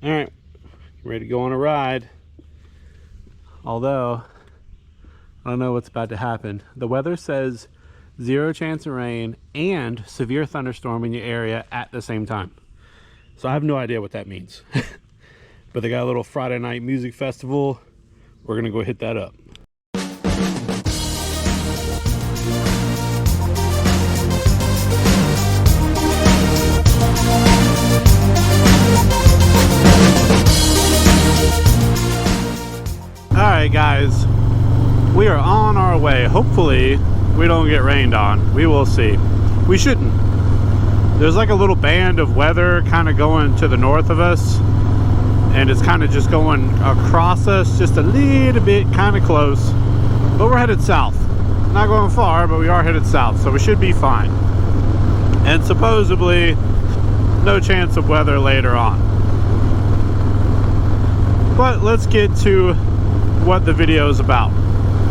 All right, ready to go on a ride. Although, I don't know what's about to happen. The weather says 0 chance of rain and severe thunderstorm in your area at the same time. So I have no idea what that means. But they got a little Friday night music festival. We're gonna go hit that up. Alright guys, we are on our way. Hopefully we don't get rained on. We will see. We shouldn't. There's like a little band of weather kind of going to the north of us, and it's kind of just going across us just a little bit, kind of close, but we're headed south. Not going far, but we are headed south, so we should be fine. And supposedly no chance of weather later on. But let's get to what the video is about.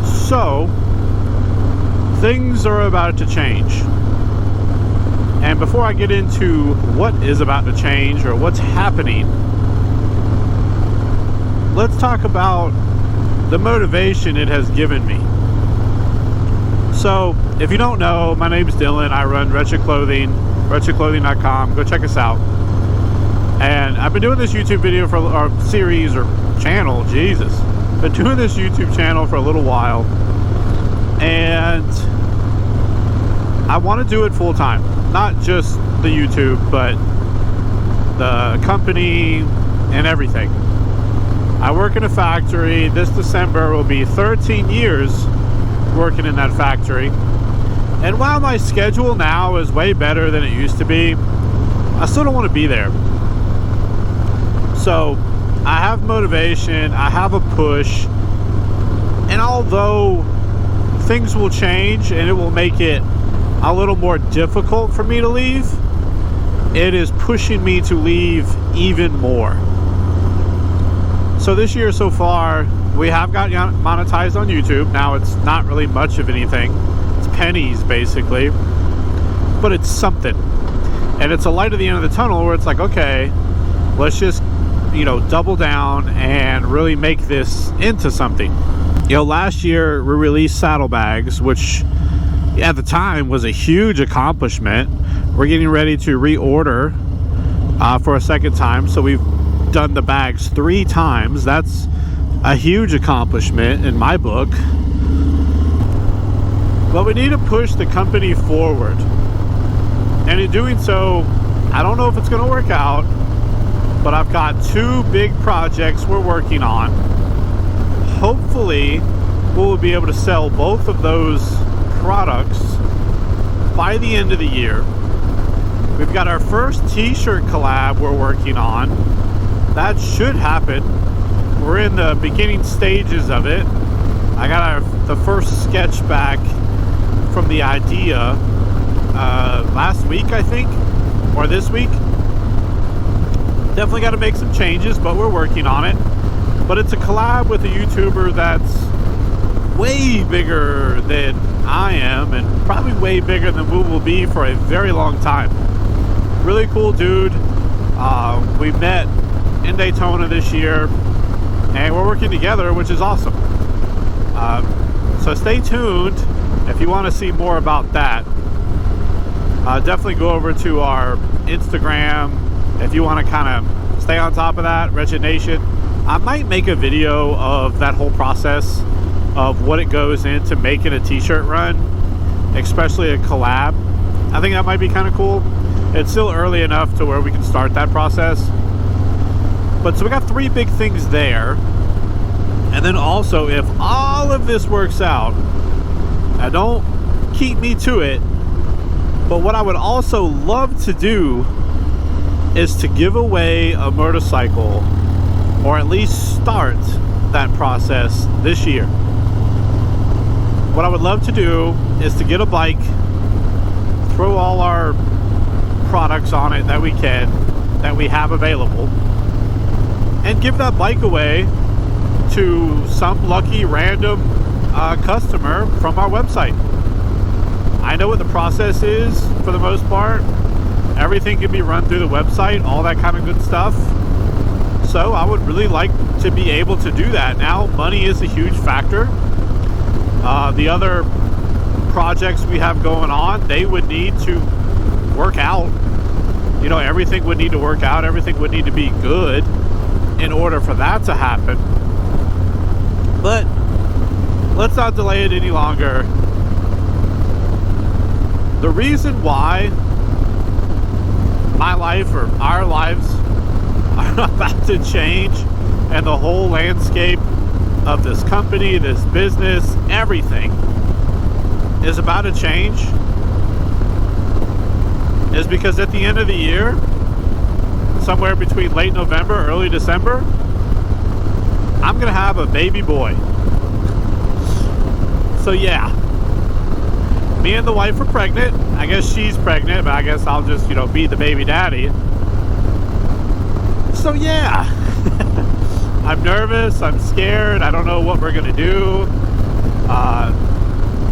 So things are about to change, and before I get into what is about to change or what's happening, let's talk about the motivation it has given me. So if you don't know, my name's Dylan. I run Wretched Clothing, wretchedclothing.com. Go check us out. And I've been doing this YouTube video for our series or channel, Jesus. Been doing this YouTube channel for a little while, and I want to do it full time. Not just the YouTube, but the company and everything. I work in a factory. This December will be 13 years working in that factory. And while my schedule now is way better than it used to be, I still don't want to be there. So I have motivation, I have a push, and although things will change and it will make it a little more difficult for me to leave, it is pushing me to leave even more. So this year so far, we have got monetized on YouTube. Now it's not really much of anything. It's pennies basically, but it's something. And it's a light at the end of the tunnel where it's like, okay, let's just, double down and really make this into something. Last year we released saddlebags, which at the time was a huge accomplishment. We're getting ready to reorder for a second time, so we've done the bags 3 times. That's a huge accomplishment in my book. But we need to push the company forward, and in doing so, I don't know if it's going to work out, but I've got 2 big projects we're working on. Hopefully we'll be able to sell both of those products by the end of the year. We've got our first t-shirt collab we're working on. That should happen. We're in the beginning stages of it. I got the first sketch back from the idea last week, I think, or this week. Definitely got to make some changes, but we're working on it. But it's a collab with a YouTuber that's way bigger than I am, and probably way bigger than we will be for a very long time. Really cool dude. We met in Daytona this year, and we're working together, which is awesome. So stay tuned if you want to see more about that. Definitely go over to our Instagram if you want to kind of stay on top of that, Wretched Nation. I might make a video of that whole process of what it goes into making a t-shirt run, especially a collab. I think that might be kind of cool. It's still early enough to where we can start that process. But so we got 3 big things there. And then also, if all of this works out, now don't keep me to it, but what I would also love to do is to give away a motorcycle, or at least start that process this year. What I would love to do is to get a bike, throw all our products on it that we have available, and give that bike away to some lucky random customer from our website. I know what the process is for the most part. Everything can be run through the website, all that kind of good stuff. So I would really like to be able to do that. Now, money is a huge factor. The other projects we have going on, they would need to work out. You know, everything would need to work out. Everything would need to be good in order for that to happen. But let's not delay it any longer. The reason why my life or our lives are about to change and the whole landscape of this company, this business, everything is about to change is because at the end of the year, somewhere between late November, early December, I'm going to have a baby boy. So yeah, me and the wife are pregnant. I guess she's pregnant, but I guess I'll just, be the baby daddy. So yeah, I'm nervous, I'm scared, I don't know what we're going to do.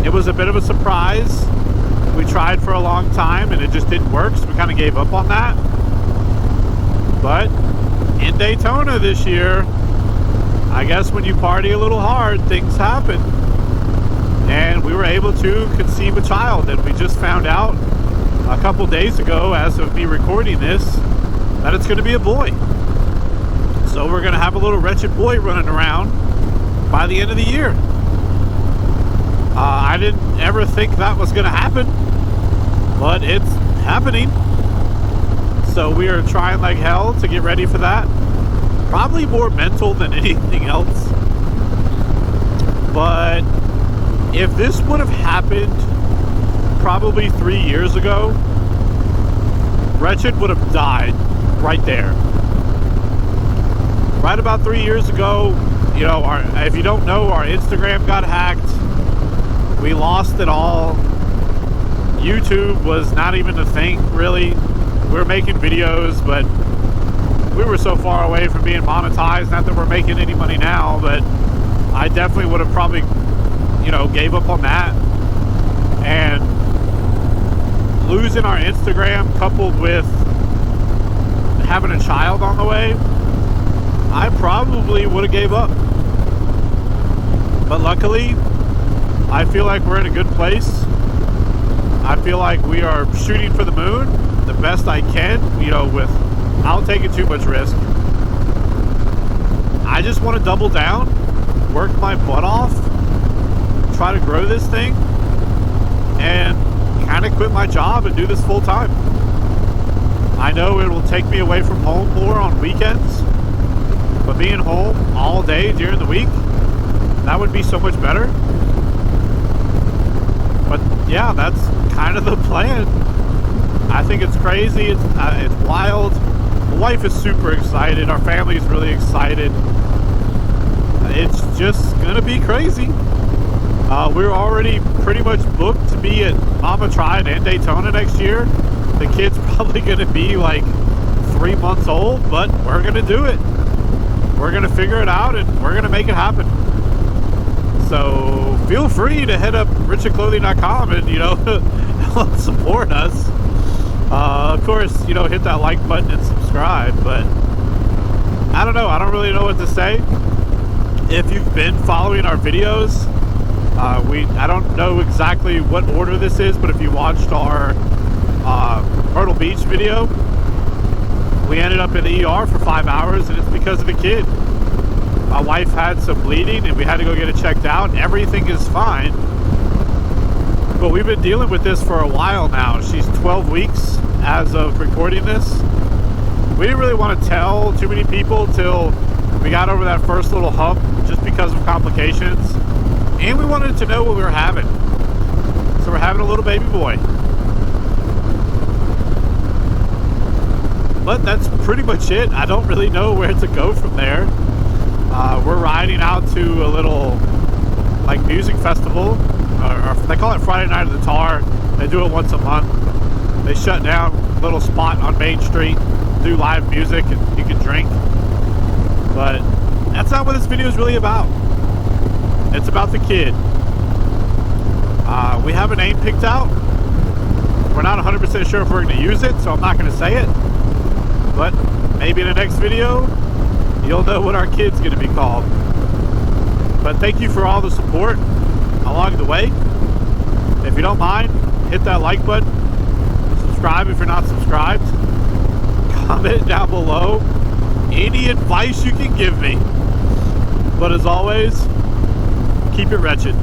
It was a bit of a surprise. We tried for a long time and it just didn't work, so we kind of gave up on that. But in Daytona this year, I guess when you party a little hard, things happen. And we were able to conceive a child, and we just found out a couple days ago, as of me recording this, that it's going to be a boy. So we're going to have a little wretched boy running around by the end of the year. I didn't ever think that was going to happen, but it's happening. So we are trying like hell to get ready for that. Probably more mental than anything else. But if this would have happened probably 3 years ago, Wretched would have died right there. Right about 3 years ago, if you don't know, our Instagram got hacked. We lost it all. YouTube was not even a thing, really. We were making videos, but we were so far away from being monetized. Not that we're making any money now, but I definitely would have probably, gave up on that. And losing our Instagram coupled with having a child on the way, I probably would have gave up. But luckily, I feel like we're in a good place. I feel like we are shooting for the moon the best I can, without taking too much risk. I just want to double down, work my butt off, try to grow this thing, and kind of quit my job and do this full time. I know it will take me away from home more on weekends, but being home all day during the week, that would be so much better. But yeah, that's kind of the plan. I think it's crazy. It's wild. The wife is super excited. Our family is really excited. It's just gonna be crazy. We're already pretty much booked to be at Mama Tried and Daytona next year. The kid's probably gonna be like 3 months old, but we're gonna do it. We're gonna figure it out and we're gonna make it happen. So feel free to head up richardclothing.com and help support us. Of course, hit that like button and subscribe. But I don't know. I don't really know what to say. If you've been following our videos, I don't know exactly what order this is, but if you watched our Myrtle Beach video, we ended up in the ER for 5 hours, and it's because of the kid. My wife had some bleeding and we had to go get it checked out. Everything is fine, but we've been dealing with this for a while now. She's 12 weeks as of recording this. We didn't really want to tell too many people till we got over that first little hump, just because of complications, and we wanted to know what we were having. So we're having a little baby boy. But that's pretty much it. I don't really know where to go from there. We're riding out to a little music festival, or they call it Friday Night of the Tar. They do it once a month. They shut down a little spot on Main Street, do live music, and you can drink. But that's not what this video is really about. It's about the kid. We have a name picked out. We're not 100% sure if we're going to use it, so I'm not going to say it. But maybe in the next video, you'll know what our kid's going to be called. But thank you for all the support along the way. If you don't mind, hit that like button. Subscribe if you're not subscribed. Comment down below any advice you can give me. But as always, keep it wretched.